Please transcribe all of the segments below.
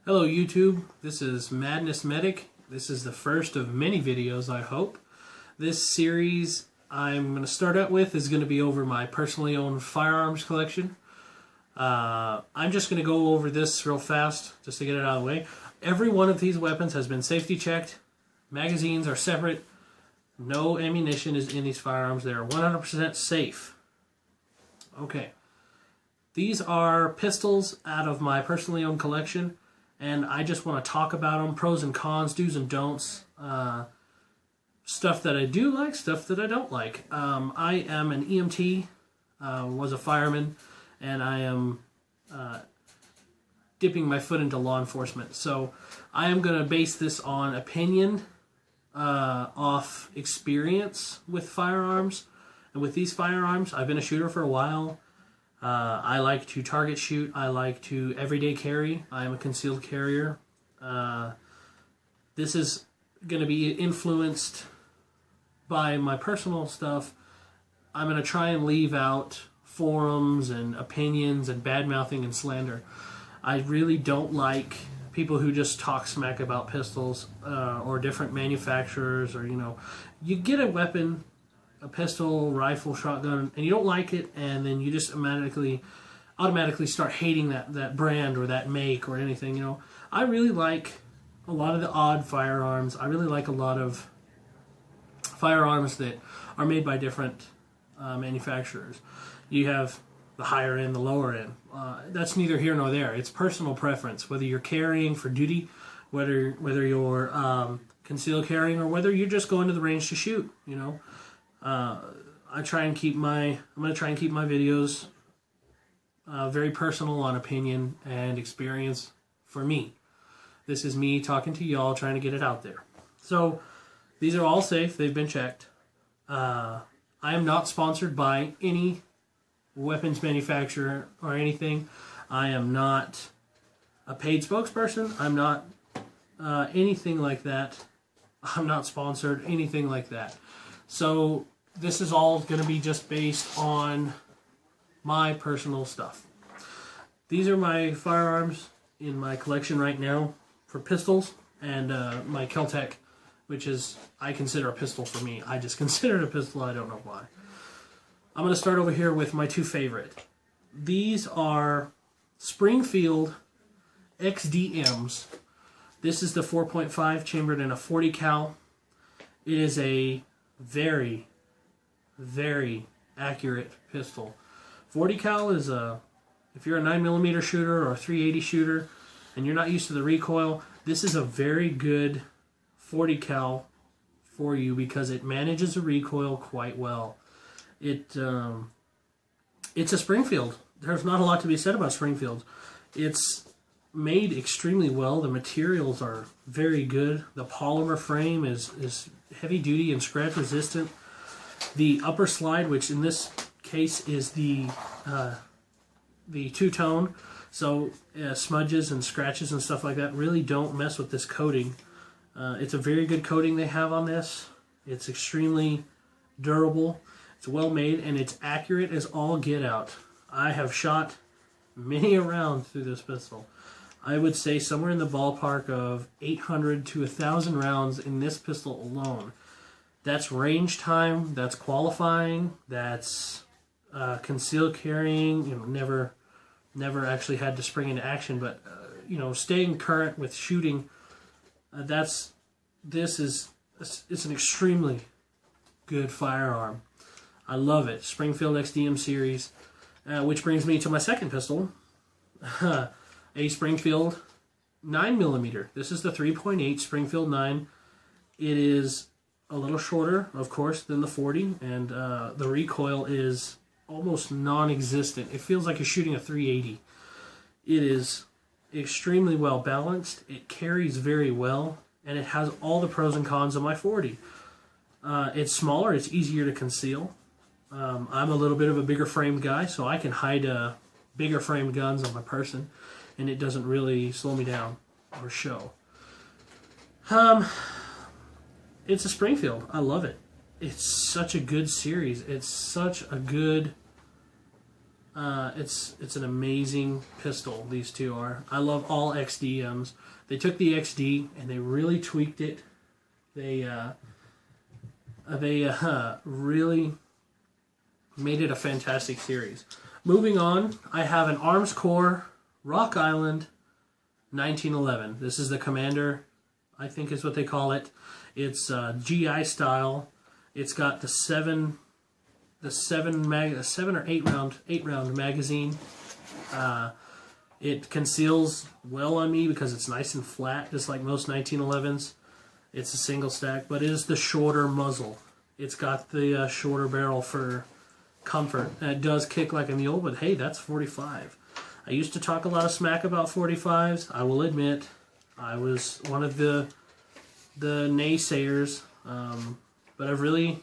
Hello YouTube, this is Madness Medic. This is the first of many videos, I hope. This series I'm going to start out with is going to be over my personally owned firearms collection. I'm just going to go over this real fast just to get it out of the way. Every one of these weapons has been safety checked. Magazines are separate. No ammunition is in these firearms. They are 100% safe. Okay. These are pistols out of my personally owned collection. And I just want to talk about them, pros and cons, do's and don'ts, stuff that I do like, stuff that I don't like. I am an EMT, was a fireman, and I am dipping my foot into law enforcement. So I am going to base this on opinion, off experience with firearms. And with these firearms, I've been a shooter for a while. I like to target shoot. I like to everyday carry. I am a concealed carrier. This is going to be influenced by my personal stuff. I'm going to try and leave out forums and opinions and bad-mouthing and slander. I really don't like people who just talk smack about pistols or different manufacturers, or, you get a weapon, a pistol, rifle, shotgun, and you don't like it, and then you just automatically start hating that brand or that make or anything. I really like a lot of the odd firearms. I really like a lot of firearms that are made by different manufacturers. You have the higher end, the lower end. That's neither here nor there. It's personal preference, whether you're carrying for duty, whether you're concealed carrying, or whether you're just going to the range to shoot. I'm going to try and keep my videos very personal on opinion and experience for me. This is me talking to y'all, trying to get it out there. So these are all safe. They've been checked. I am not sponsored by any weapons manufacturer or anything. I am not a paid spokesperson. I'm not anything like that. I'm not sponsored, anything like that. So this is all going to be just based on my personal stuff. These are my firearms in my collection right now for pistols, and my Keltec, which is, I consider a pistol for me. I just consider it a pistol. I don't know why. I'm going to start over here with my two favorite. These are Springfield XDMs. This is the 4.5 chambered in a 40 cal. It is a very, very accurate pistol. 40 cal is if you're a 9mm shooter or a 380 shooter and you're not used to the recoil, this is a very good 40 cal for you because it manages the recoil quite well. It's a Springfield. There's not a lot to be said about Springfield. It's made extremely well. The materials are very good. The polymer frame is heavy duty and scratch resistant. The upper slide, which in this case is the two-tone, so smudges and scratches and stuff like that really don't mess with this coating. It's a very good coating they have on this. It's extremely durable. It's well made, and it's accurate as all get out. I have shot many a round through this pistol. I would say somewhere in the ballpark of 800 to 1,000 rounds in this pistol alone. That's range time, that's qualifying, that's concealed carrying, never actually had to spring into action, but, staying current with shooting, it's an extremely good firearm. I love it. Springfield XDM series, which brings me to my second pistol, a Springfield 9mm. This is the 3.8 Springfield 9. It is a little shorter, of course, than the 40, and the recoil is almost non-existent. It feels like you're shooting a 380. It is extremely well balanced. It carries very well, and it has all the pros and cons of my 40. It's smaller. It's easier to conceal. I'm a little bit of a bigger frame guy, so I can hide bigger frame guns on my person, and it doesn't really slow me down or show. It's a Springfield. I love it. It's such a good series. It's such a good It's an amazing pistol. These two are. I love all XDMs. They took the XD and they really tweaked it. They really made it a fantastic series. Moving on, I have an Armscor Rock Island 1911. This is the Commander, I think is what they call it. It's GI style. It's got the seven or eight round magazine. It conceals well on me because it's nice and flat, just like most 1911s. It's a single stack, but it is the shorter muzzle. It's got the shorter barrel for comfort. And it does kick like a mule, but hey, that's 45. I used to talk a lot of smack about 45s. I will admit, I was one of the naysayers, but I've really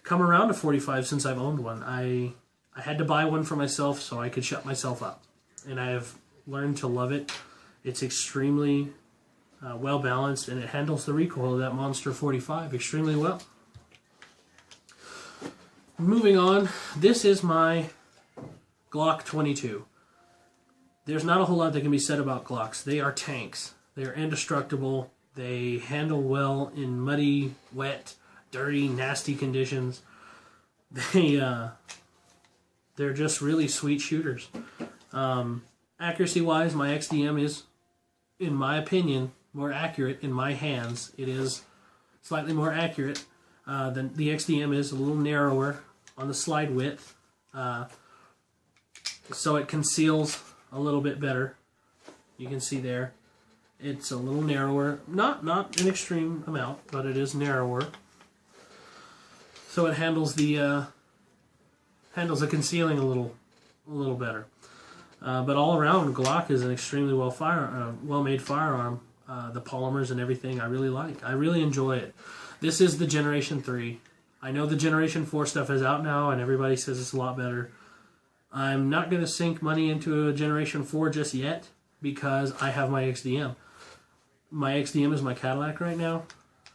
come around to 45 since I've owned one. I had to buy one for myself so I could shut myself up, and I have learned to love it. It's extremely well balanced, and it handles the recoil of that monster 45 extremely well. Moving on, this is my Glock 22. There's not a whole lot that can be said about Glocks. They are tanks. They are indestructible. They handle well in muddy, wet, dirty, nasty conditions. They're just really sweet shooters. Accuracy-wise, my XDM is, in my opinion, more accurate in my hands. It is slightly more accurate than the XDM is, a little narrower on the slide width, so it conceals a little bit better. You can see there, it's a little narrower, not an extreme amount, but it is narrower. So it handles the concealing a little better. But all around, Glock is an extremely well-made firearm. The polymers and everything I really like. I really enjoy it. This is the Generation 3. I know the Generation 4 stuff is out now, and everybody says it's a lot better. I'm not going to sink money into a Generation 4 just yet because I have my XDM. My XDM is my Cadillac right now,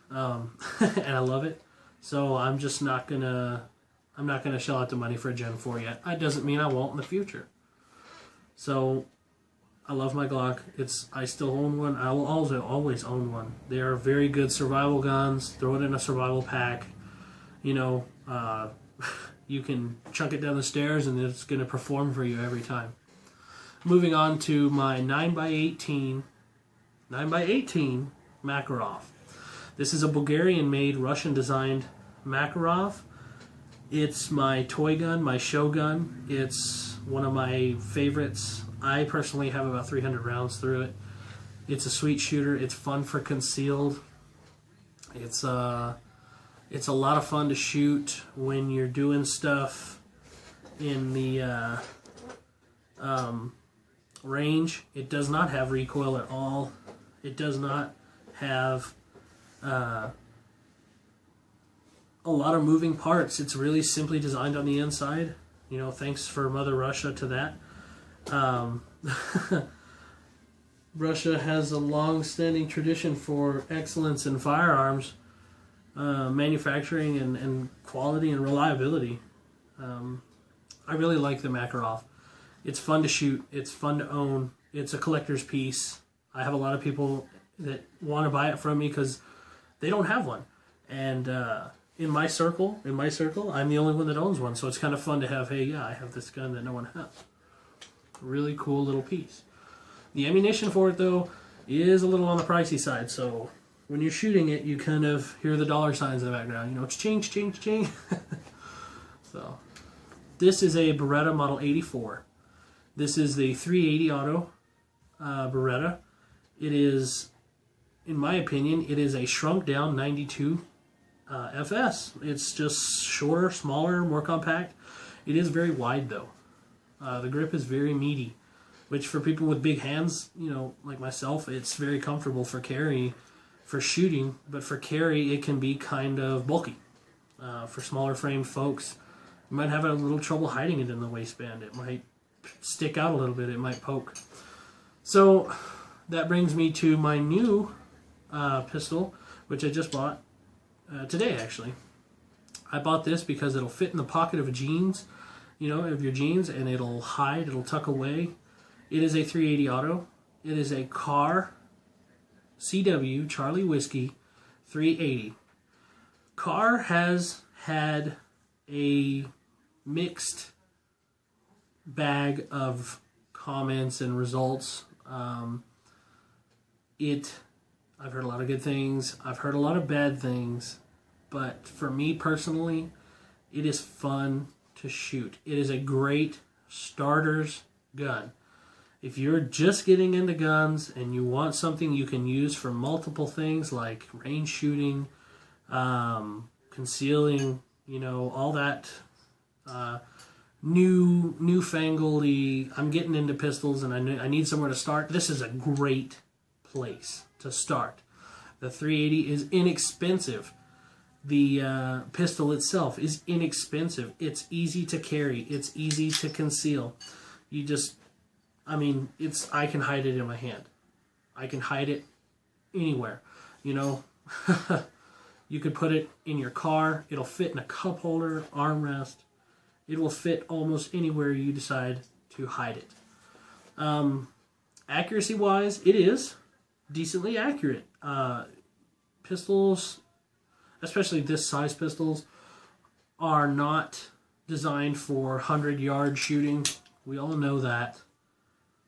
and I love it. So I'm just not gonna shell out the money for a Gen 4 yet. That doesn't mean I won't in the future. So I love my Glock. I still own one. I will also always own one. They are very good survival guns. Throw it in a survival pack. You know, you can chunk it down the stairs and it's going to perform for you every time. Moving on to my 9x18 Makarov. This is a Bulgarian-made, Russian-designed Makarov. It's my toy gun, my show gun. It's one of my favorites. I personally have about 300 rounds through it. It's a sweet shooter. It's fun for concealed. It's a lot of fun to shoot when you're doing stuff in the range. It does not have recoil at all. It does not have a lot of moving parts. It's really simply designed on the inside. You know, thanks for Mother Russia to that. Russia has a long-standing tradition for excellence in firearms manufacturing and quality and reliability. I really like the Makarov. It's fun to shoot. It's fun to own. It's a collector's piece. I have a lot of people that want to buy it from me because they don't have one. And in my circle, I'm the only one that owns one. So it's kind of fun to have, hey, yeah, I have this gun that no one has. Really cool little piece. The ammunition for it, though, is a little on the pricey side. So when you're shooting it, you kind of hear the dollar signs in the background. You know, it's ching, ching, ching. So this is a Beretta Model 84. This is the 380 auto Beretta. It is, in my opinion, it is a shrunk down 92 FS. It's just shorter, smaller, more compact. It is very wide though. The grip is very meaty, which for people with big hands, you know, like myself, it's very comfortable for carry, for shooting, but for carry it can be kind of bulky. For smaller framed folks, you might have a little trouble hiding it in the waistband. It might stick out a little bit, it might poke. So that brings me to my new pistol, which I just bought today actually. I bought this because it'll fit in the pocket of a jeans. of your jeans, and it'll hide, it'll tuck away. It is a 380 auto. It is a Kahr CW Charlie Whiskey 380. Kahr has had a mixed bag of comments and results. I've heard a lot of good things. I've heard a lot of bad things. But for me personally, it is fun to shoot. It is a great starter's gun. If you're just getting into guns and you want something you can use for multiple things like range shooting, concealing, all that newfangledy, I'm getting into pistols and I need somewhere to start, this is a great place to start. The 380 is inexpensive. The pistol itself is inexpensive. It's easy to carry. It's easy to conceal. I can hide it in my hand. I can hide it anywhere. You could put it in your car. It'll fit in a cup holder, armrest. It will fit almost anywhere you decide to hide it. Accuracy-wise, it is decently accurate. Pistols, especially this size pistols, are not designed for 100-yard shooting. We all know that.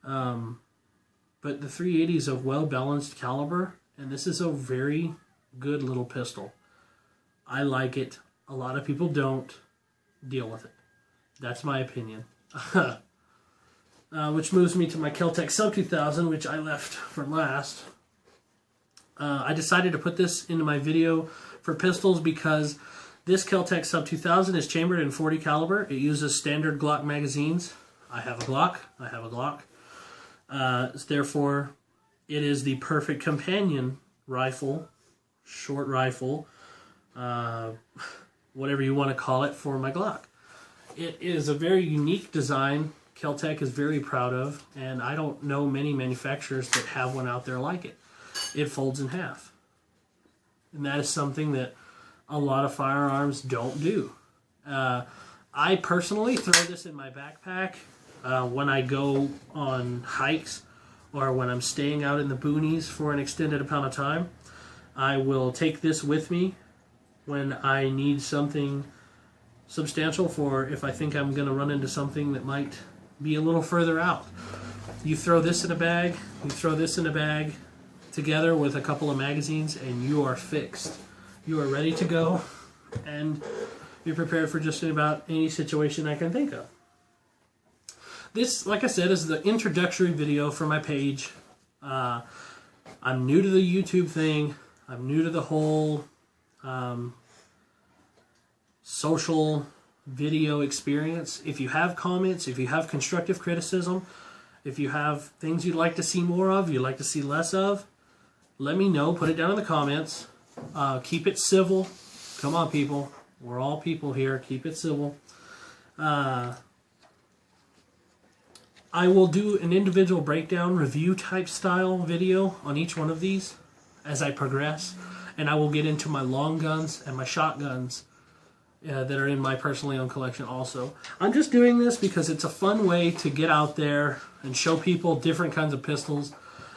But the 380 is a well-balanced caliber, and this is a very good little pistol. I like it. A lot of people don't. Deal with it. That's my opinion. Which moves me to my Kel-Tec Sub 2000, which I left for last. I decided to put this into my video for pistols because this Kel-Tec Sub 2000 is chambered in .40 caliber. It uses standard Glock magazines. I have a Glock. Therefore, it is the perfect companion rifle, short rifle, whatever you want to call it, for my Glock. It is a very unique design Kel-Tec is very proud of, and I don't know many manufacturers that have one out there like it. It folds in half. And that is something that a lot of firearms don't do. I personally throw this in my backpack when I go on hikes or when I'm staying out in the boonies for an extended amount of time. I will take this with me when I need something substantial, for if I think I'm going to run into something that might be a little further out. You throw this in a bag, together with a couple of magazines, and you are fixed. You are ready to go, and you're prepared for just about any situation I can think of. This, like I said, is the introductory video for my page. I'm new to the YouTube thing. I'm new to the whole social video experience. If you have comments, if you have constructive criticism, if you have things you'd like to see more of, you'd like to see less of, let me know. Put it down in the comments. Keep it civil. Come on, people. We're all people here. Keep it civil. I will do an individual breakdown review type style video on each one of these as I progress, and I will get into my long guns and my shotguns that are in my personally owned collection also. I'm just doing this because it's a fun way to get out there and show people different kinds of pistols.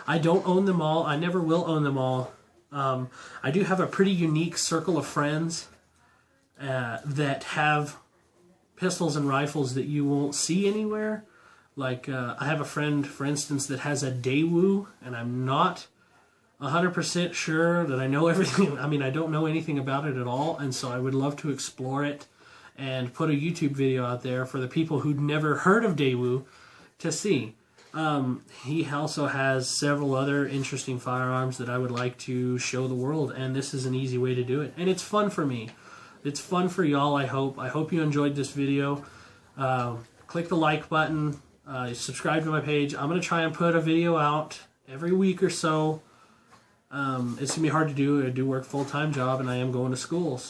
I don't own them all. I never will own them all. I do have a pretty unique circle of friends that have pistols and rifles that you won't see anywhere. Like, I have a friend, for instance, that has a Daewoo, and I'm not 100% sure that I know everything. I mean, I don't know anything about it at all, and so I would love to explore it and put a YouTube video out there for the people who'd never heard of Daewoo to see. He also has several other interesting firearms that I would like to show the world, and this is an easy way to do it. And it's fun for me. It's fun for y'all, I hope. I hope you enjoyed this video. Click the like button. Subscribe to my page. I'm going to try and put a video out every week or so. It's going to be hard to do. I do work a full-time job, and I am going to school.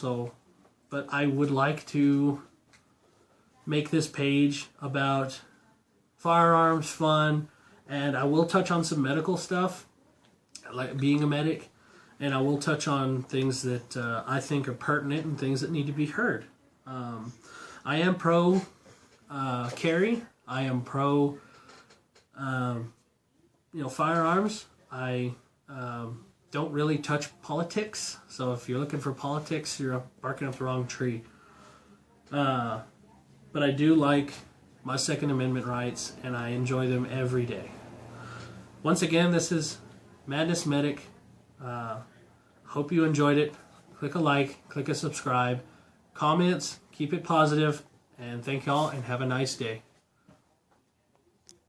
But I would like to make this page about firearms, fun, and I will touch on some medical stuff, like being a medic, and I will touch on things that I think are pertinent and things that need to be heard. I am pro carry. I am pro, firearms. I don't really touch politics. So if you're looking for politics, you're barking up the wrong tree. But I do like my Second Amendment rights, and I enjoy them every day. Once again, this is Madness Medic. Hope you enjoyed it. Click a like, click a subscribe, comments, keep it positive, and thank y'all, and have a nice day.